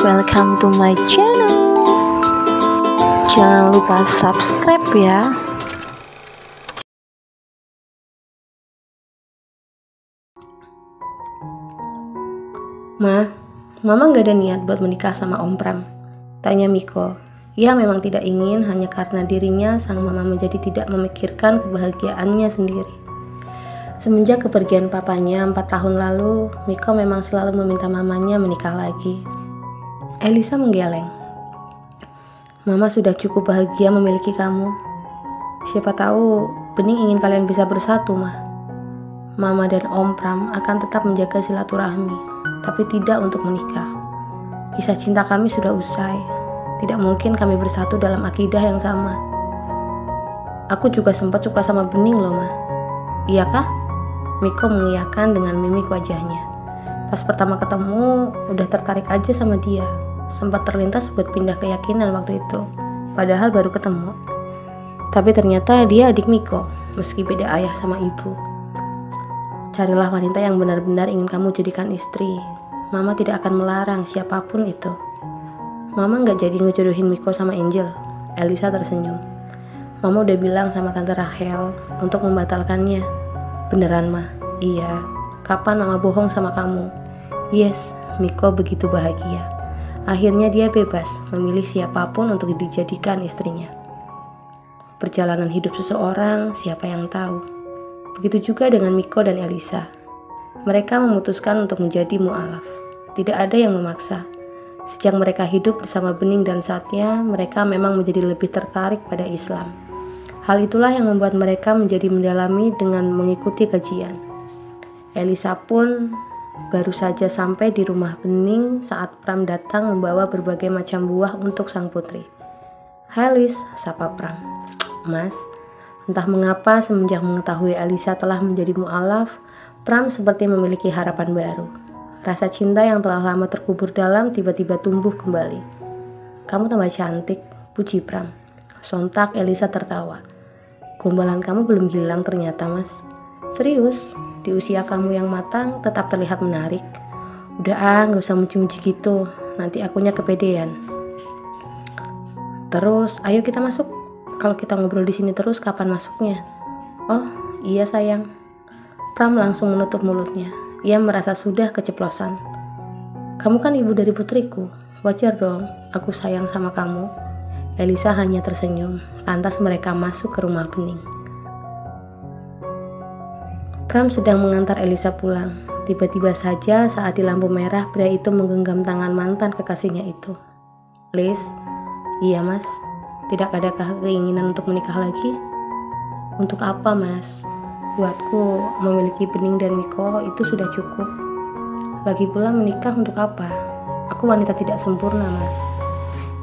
welcome to my channel. Jangan lupa subscribe ya. Mama gak ada niat buat menikah sama Om Pram, tanya Miko. Ia memang tidak ingin hanya karena dirinya sang mama menjadi tidak memikirkan kebahagiaannya sendiri. Semenjak kepergian papanya 4 tahun lalu, Miko memang selalu meminta mamanya menikah lagi. Elisa menggeleng. Mama sudah cukup bahagia memiliki kamu. Siapa tahu Bening ingin kalian bisa bersatu, Ma. Mama dan Om Pram akan tetap menjaga silaturahmi, tapi tidak untuk menikah. Kisah cinta kami sudah usai. Tidak mungkin kami bersatu dalam akidah yang sama. Aku juga sempat suka sama Bening loh, Ma. Iya kah? Miko mengiyakan dengan mimik wajahnya. Pas pertama ketemu, udah tertarik aja sama dia. Sempat terlintas buat pindah keyakinan waktu itu. Padahal baru ketemu. Tapi ternyata dia adik Miko, meski beda ayah sama ibu. Carilah wanita yang benar-benar ingin kamu jadikan istri. Mama tidak akan melarang siapapun itu. Mama gak jadi ngejodohin Miko sama Angel. Elisa tersenyum. Mama udah bilang sama Tante Rachel untuk membatalkannya. Beneran, Ma? Iya. Kapan Mama bohong sama kamu? Yes, Miko begitu bahagia. Akhirnya dia bebas memilih siapapun untuk dijadikan istrinya. Perjalanan hidup seseorang, siapa yang tahu? Begitu juga dengan Miko dan Elisa. Mereka memutuskan untuk menjadi mu'alaf. Tidak ada yang memaksa. Sejak mereka hidup bersama Bening dan saatnya, mereka memang menjadi lebih tertarik pada Islam. Hal itulah yang membuat mereka menjadi mendalami dengan mengikuti kajian. Elisa pun baru saja sampai di rumah Bening saat Pram datang membawa berbagai macam buah untuk sang putri. "Hai Lis," sapa Pram. "Mas." Entah mengapa semenjak mengetahui Elisa telah menjadi mu'alaf, Pram seperti memiliki harapan baru. Rasa cinta yang telah lama terkubur dalam tiba-tiba tumbuh kembali. "Kamu tambah cantik," puji Pram. Sontak Elisa tertawa. "Gombalan kamu belum hilang ternyata, Mas." "Serius, di usia kamu yang matang tetap terlihat menarik." "Udah gak usah muji-muji gitu, nanti akunya kepedean." "Terus, ayo kita masuk. Kalau kita ngobrol di sini terus, kapan masuknya?" "Oh, iya sayang." Pram langsung menutup mulutnya. Ia merasa sudah keceplosan. "Kamu kan ibu dari putriku. Wajar dong, aku sayang sama kamu." Elisa hanya tersenyum. Lantas mereka masuk ke rumah Bening. Pram sedang mengantar Elisa pulang. Tiba-tiba saja saat di lampu merah, pria itu menggenggam tangan mantan kekasihnya itu. "Lis." "Iya, Mas. Tidak adakah keinginan untuk menikah lagi?" "Untuk apa, Mas? Buatku, memiliki Bening dan Miko itu sudah cukup. Lagi pula menikah untuk apa? Aku wanita tidak sempurna, Mas.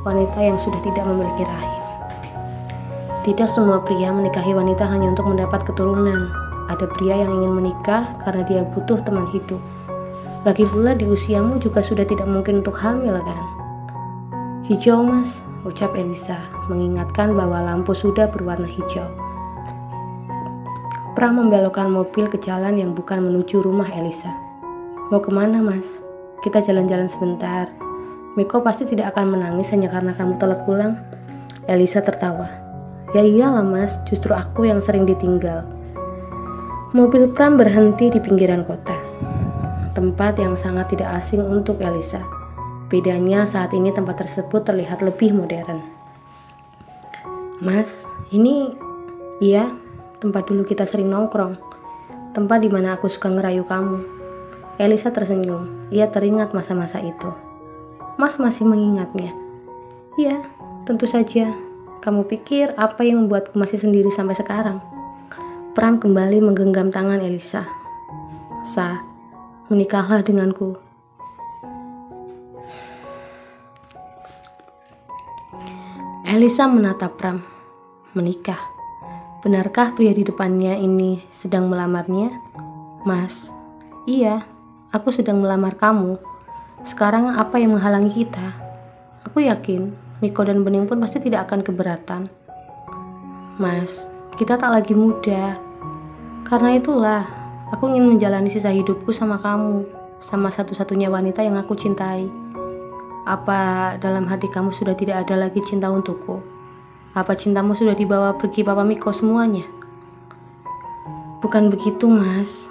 Wanita yang sudah tidak memiliki rahim. Tidak semua pria menikahi wanita hanya untuk mendapat keturunan. Ada pria yang ingin menikah karena dia butuh teman hidup. Lagi pula di usiamu juga sudah tidak mungkin untuk hamil, kan?" "Hijau, Mas," ucap Elisa, mengingatkan bahwa lampu sudah berwarna hijau. Pram membelokkan mobil ke jalan yang bukan menuju rumah Elisa. "Mau kemana, Mas? Kita jalan-jalan sebentar. Miko pasti tidak akan menangis hanya karena kamu telat pulang." Elisa tertawa. "Ya iyalah, Mas, justru aku yang sering ditinggal." Mobil Pram berhenti di pinggiran kota. Tempat yang sangat tidak asing untuk Elisa. Bedanya saat ini tempat tersebut terlihat lebih modern. "Mas, ini..." "Iya, tempat dulu kita sering nongkrong. Tempat di mana aku suka ngerayu kamu." Elisa tersenyum. Ia teringat masa-masa itu. "Mas masih mengingatnya?" "Iya, tentu saja. Kamu pikir apa yang membuatku masih sendiri sampai sekarang?" Pram kembali menggenggam tangan Elisa. "Sa, menikahlah denganku." Elisa menatap Pram. Menikah? Benarkah pria di depannya ini sedang melamarnya? "Mas, iya, aku sedang melamar kamu. Sekarang apa yang menghalangi kita? Aku yakin Miko dan Bening pun pasti tidak akan keberatan." "Mas, kita tak lagi muda. Karena itulah, aku ingin menjalani sisa hidupku sama kamu, sama satu-satunya wanita yang aku cintai." Apa dalam hati kamu sudah tidak ada lagi cinta untukku? Apa cintamu sudah dibawa pergi Papa Miko semuanya? Bukan begitu, Mas.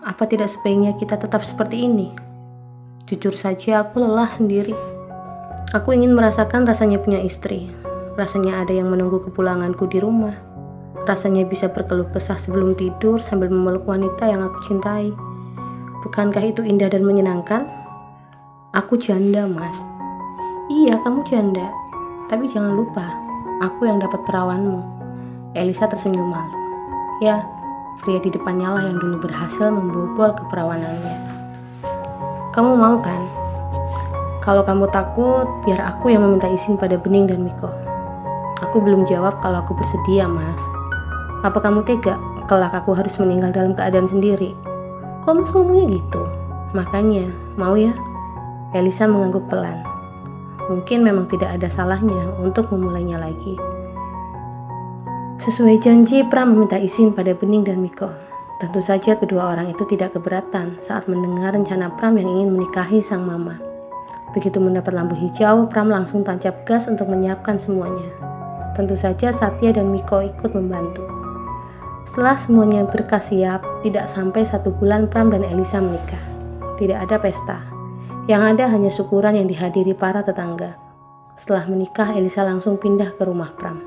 Apa tidak sebaiknya kita tetap seperti ini? Jujur saja, aku lelah sendiri. Aku ingin merasakan rasanya punya istri. Rasanya ada yang menunggu kepulanganku di rumah. Rasanya bisa berkeluh kesah sebelum tidur sambil memeluk wanita yang aku cintai. Bukankah itu indah dan menyenangkan? Aku janda, Mas. Iya, kamu janda. Tapi jangan lupa, aku yang dapat perawanmu. Elisa tersenyum malu. Ya, pria di depannya lah yang dulu berhasil membobol keperawanannya. Kamu mau kan? Kalau kamu takut, biar aku yang meminta izin pada Bening dan Miko. Aku belum jawab kalau aku bersedia, Mas. Apa kamu tega kelak aku harus meninggal dalam keadaan sendiri? Kok Mas ngomongnya gitu? Makanya, mau ya? Elisa mengangguk pelan. Mungkin memang tidak ada salahnya untuk memulainya lagi. Sesuai janji, Pram meminta izin pada Bening dan Miko. Tentu saja kedua orang itu tidak keberatan saat mendengar rencana Pram yang ingin menikahi sang mama. Begitu mendapat lampu hijau, Pram langsung tancap gas untuk menyiapkan semuanya. Tentu saja Satya dan Miko ikut membantu. Setelah semuanya berkas siap, tidak sampai 1 bulan Pram dan Elisa menikah. Tidak ada pesta. Yang ada hanya syukuran yang dihadiri para tetangga. Setelah menikah, Elisa langsung pindah ke rumah Pram.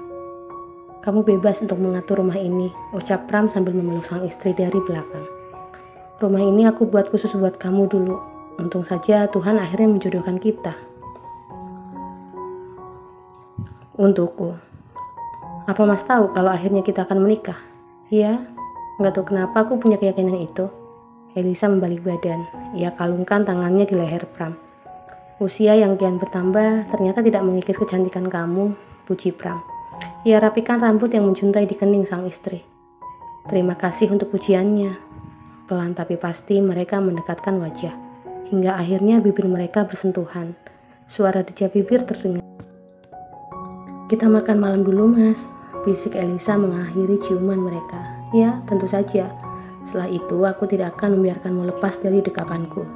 Kamu bebas untuk mengatur rumah ini, ucap Pram sambil memeluk sang istri dari belakang. Rumah ini aku buat khusus buat kamu dulu. Untung saja Tuhan akhirnya menjodohkan kita. Untukku. Apa Mas tahu kalau akhirnya kita akan menikah? Iya, nggak tahu kenapa aku punya keyakinan itu. Elisa membalik badan. Ia kalungkan tangannya di leher Pram. Usia yang kian bertambah ternyata tidak mengikis kecantikan kamu, puji Pram. Ia rapikan rambut yang menjuntai di kening sang istri. Terima kasih untuk pujiannya. Pelan tapi pasti mereka mendekatkan wajah. Hingga akhirnya bibir mereka bersentuhan. Suara decap bibir terdengar. Kita makan malam dulu, Mas. Bisik Elisa mengakhiri ciuman mereka. Ya, tentu saja. Setelah itu, aku tidak akan membiarkanmu lepas dari dekapanku.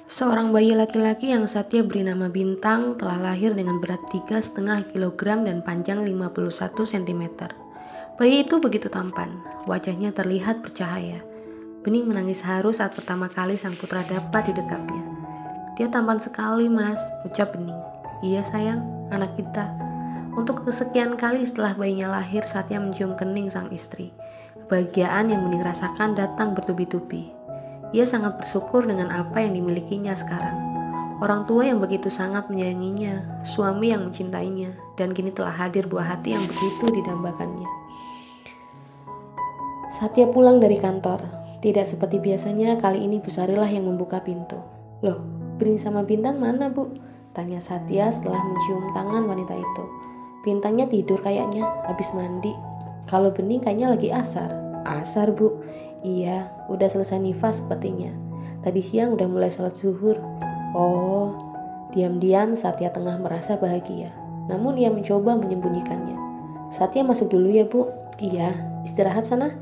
Seorang bayi laki-laki yang Satya beri nama Bintang telah lahir dengan berat 3,5 kg dan panjang 51 cm. Bayi itu begitu tampan, wajahnya terlihat bercahaya. Bening menangis haru saat pertama kali sang putra dapat didekapnya. Dia tampan sekali, Mas, ucap Bening. Iya sayang, anak kita. Untuk kesekian kali setelah bayinya lahir, Satya mencium kening sang istri. Kebahagiaan yang Bening rasakan datang bertubi-tubi. Ia sangat bersyukur dengan apa yang dimilikinya sekarang. Orang tua yang begitu sangat menyayanginya, suami yang mencintainya, dan kini telah hadir buah hati yang begitu didambakannya. Satya pulang dari kantor. Tidak seperti biasanya, kali ini Bu Sarilah yang membuka pintu. Loh, Bening sama Bintang mana, Bu? Tanya Satya setelah mencium tangan wanita itu. Bintangnya tidur kayaknya, habis mandi. Kalau Bening kayaknya lagi asar. Asar, Bu? Iya, udah selesai nifas sepertinya. Tadi siang udah mulai sholat zuhur. Oh, diam-diam Satya tengah merasa bahagia. Namun ia mencoba menyembunyikannya. Satya masuk dulu ya, Bu. Iya, istirahat sana.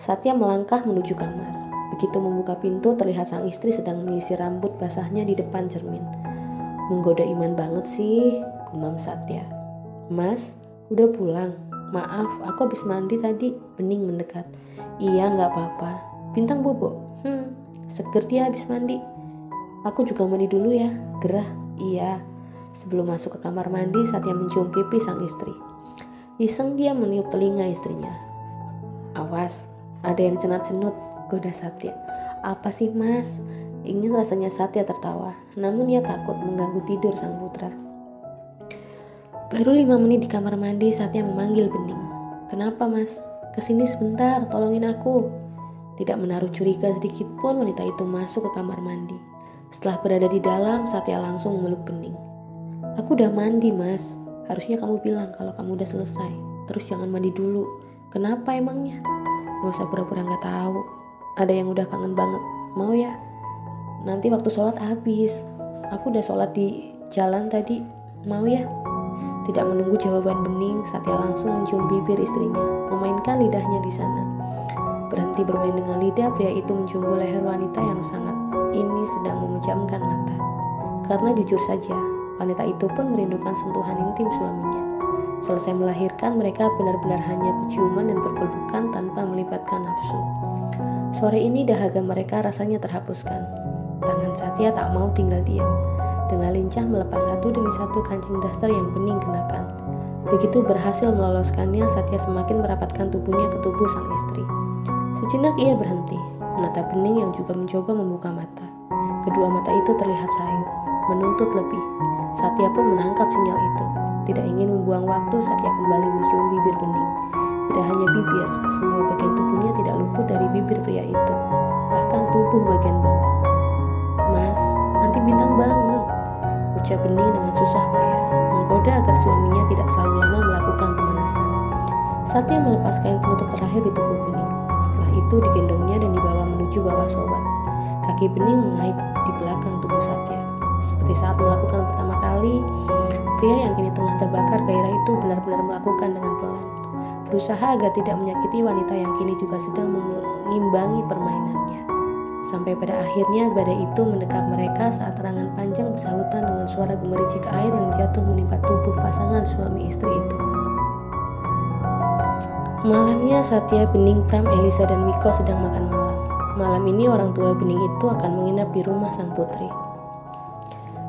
Satya melangkah menuju kamar. Begitu membuka pintu, terlihat sang istri sedang menyisir rambut basahnya di depan cermin. Menggoda iman banget sih, gumam Satya. Mas, udah pulang? Maaf, aku habis mandi tadi. Bening mendekat. Iya, gak apa-apa. Bintang bobo? Seger dia habis mandi. Aku juga mandi dulu ya, gerah. Iya. Sebelum masuk ke kamar mandi, Satya mencium pipi sang istri. Iseng dia meniup telinga istrinya. Awas, ada yang cenat-cenut, goda Satya. Apa sih, Mas? Ingin rasanya Satya tertawa, namun ia takut mengganggu tidur sang putra. Baru 5 menit di kamar mandi, Satya memanggil Bening. Kenapa, Mas? Kesini sebentar, tolongin aku. Tidak menaruh curiga sedikit pun, wanita itu masuk ke kamar mandi. Setelah berada di dalam, Satya langsung memeluk Bening. Aku udah mandi, Mas. Harusnya kamu bilang kalau kamu udah selesai. Terus jangan mandi dulu. Kenapa emangnya? Gak usah pura-pura gak tahu. Ada yang udah kangen banget. Mau ya? Nanti waktu sholat habis. Aku udah sholat di jalan tadi. Mau ya? Tidak menunggu jawaban Bening, Satya langsung mencium bibir istrinya, memainkan lidahnya di sana. Berhenti bermain dengan lidah, pria itu mencium leher wanita yang sangat ini sedang memejamkan mata. karena jujur saja, wanita itu pun merindukan sentuhan intim suaminya. Selesai melahirkan, mereka benar-benar hanya berciuman dan berpelukan tanpa melibatkan nafsu. Sore ini dahaga mereka rasanya terhapuskan. Tangan Satya tak mau tinggal diam. Dengan lincah melepas satu demi satu kancing daster yang Bening kenakan. Begitu berhasil meloloskannya, Satya semakin merapatkan tubuhnya ke tubuh sang istri. Sejenak ia berhenti, menatap Bening yang juga mencoba membuka mata. Kedua mata itu terlihat sayu, menuntut lebih. Satya pun menangkap sinyal itu. Tidak ingin membuang waktu, Satya kembali mencium bibir Bening. Tidak hanya bibir, semua bagian tubuhnya tidak luput dari bibir pria itu. Bahkan tubuh bagian bawah. "Mas, nanti Bintang bangun," ucap Bening dengan susah payah, menggoda agar suaminya tidak terlalu lama melakukan pemanasan. Satya melepas kain penutup terakhir di tubuh Bening. Setelah itu digendongnya dan dibawa menuju bawah soban. Kaki Bening mengait di belakang tubuh Satya. Seperti saat melakukan pertama kali, pria yang kini tengah terbakar gairah itu benar-benar melakukan dengan pelan. Berusaha agar tidak menyakiti wanita yang kini juga sedang mengimbangi permainannya. Sampai pada akhirnya badai itu mendekap mereka saat terangan panjang bersahutan dengan suara gemericik air yang jatuh menimpa tubuh pasangan suami istri itu. Malamnya Satya, Bening, Pram, Elisa, dan Miko sedang makan malam. Malam ini orang tua Bening itu akan menginap di rumah sang putri.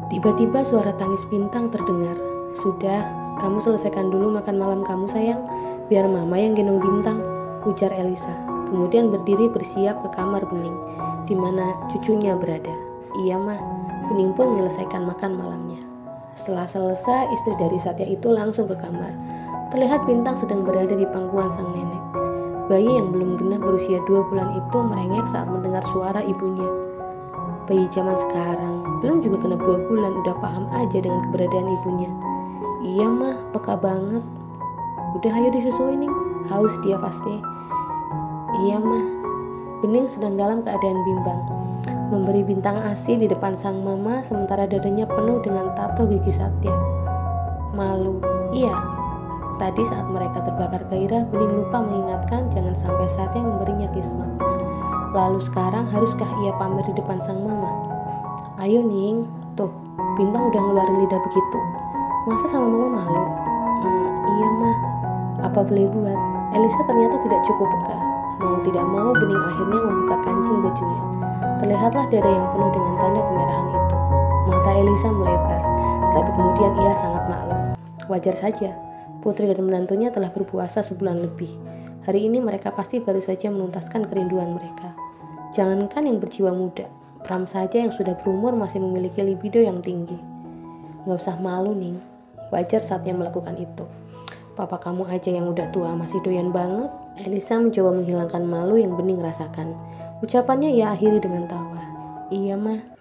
Tiba-tiba suara tangis Bintang terdengar. "Sudah, kamu selesaikan dulu makan malam kamu sayang, biar mama yang gendong Bintang," ujar Elisa. Kemudian berdiri bersiap ke kamar Bening, di mana cucunya berada. "Iya mah," Bening pun menyelesaikan makan malamnya. Setelah selesai, istri dari Satya itu langsung ke kamar. Terlihat Bintang sedang berada di pangkuan sang nenek. Bayi yang belum genap berusia 2 bulan itu merengek saat mendengar suara ibunya. Bayi zaman sekarang, belum juga genap 2 bulan, udah paham aja dengan keberadaan ibunya. "Iya mah, peka banget. Udah ayo disusuin nih, haus dia pasti." "Iya mah." Bening sedang dalam keadaan bimbang, memberi Bintang ASI di depan sang mama sementara dadanya penuh dengan tato gigi Satya. Malu, iya. Tadi saat mereka terbakar gairah, Bening lupa mengingatkan jangan sampai Satya memberinya kismat. Lalu sekarang haruskah ia pamer di depan sang mama? "Ayo Ning, tuh Bintang udah ngeluarin lidah begitu. Masa sama mama malu?" "Iya mah, apa boleh buat." Elisa ternyata tidak cukup peka. Mau tidak mau Bening akhirnya membuka kancing bajunya. Terlihatlah dada yang penuh dengan tanda kemerahan itu. Mata Elisa melebar, tapi kemudian ia sangat maklum. Wajar saja. Putri dan menantunya telah berpuasa sebulan lebih. Hari ini mereka pasti baru saja menuntaskan kerinduan mereka. Jangankan yang berjiwa muda, Pram saja yang sudah berumur masih memiliki libido yang tinggi. "Gak usah malu Ning, wajar Satya melakukan itu. Papa kamu aja yang udah tua masih doyan banget." Elisa mencoba menghilangkan malu yang Bening rasakan. Ucapannya ia akhiri dengan tawa. "Iya mah."